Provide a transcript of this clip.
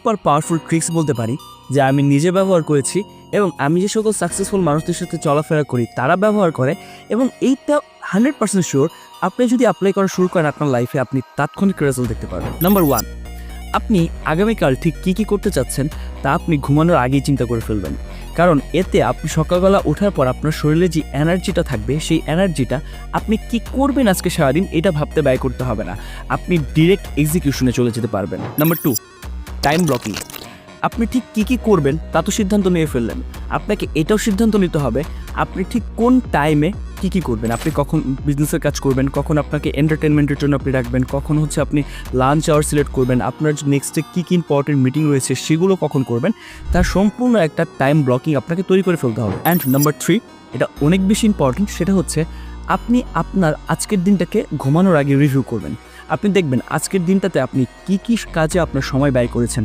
Super powerful tricks বলতে পারি যে আমি নিজে ব্যবহার করেছি এবং আমি যে সকল সাকসেসফুল মানুষদের সাথে চলাফেরা করি তারা ব্যবহার করে, এবং এইটা 100% শিওর আপনি যদি অ্যাপ্লাই করা শুরু করেন আপনার লাইফে আপনি তাৎক্ষণিক রেজাল্ট দেখতে পারবেন। নাম্বার 1, আপনি আগামীকাল ঠিক কী কী করতে চাচ্ছেন তা আপনি ঘুমানোর আগেই চিন্তা করে ফেলবেন, কারণ এতে আপনি সকালবেলা ওঠার পর আপনার শরীরে যে এনার্জিটা থাকবে সেই এনার্জিটা আপনি কি করবেন আজকে সারাদিন এটা ভাবতে ব্যয় করতে হবে না, আপনি ডিরেক্ট এক্সিকিউশনে চলে যেতে পারবেন। Number 2, time blocking. আপনি ঠিক কী কী করবেন তা তো সিদ্ধান্ত নিয়ে ফেললেন, আপনাকে এটাও সিদ্ধান্ত নিতে হবে আপনি ঠিক কোন টাইমে কী কী করবেন। আপনি কখন বিজনেসের কাজ করবেন, কখন আপনাকে এন্টারটেনমেন্টের জন্য আপনি রাখবেন, কখন হচ্ছে আপনি লাঞ্চ আওয়ার সিলেক্ট করবেন, আপনার নেক্সটে কী কী ইম্পর্টেন্ট মিটিং রয়েছে সেগুলো কখন করবেন, তার সম্পূর্ণ একটা টাইম ব্লকিং আপনাকে তৈরি করে ফেলতে হবে। অ্যান্ড নাম্বার 3, এটা অনেক বেশি ইম্পর্টেন্ট, সেটা হচ্ছে আপনি আপনার আজকের দিনটাকে ঘুমানোর আগে রিভিউ করবেন। আপনি দেখবেন আজকের দিনটাতে আপনি কী কী কাজে আপনার সময় ব্যয় করেছেন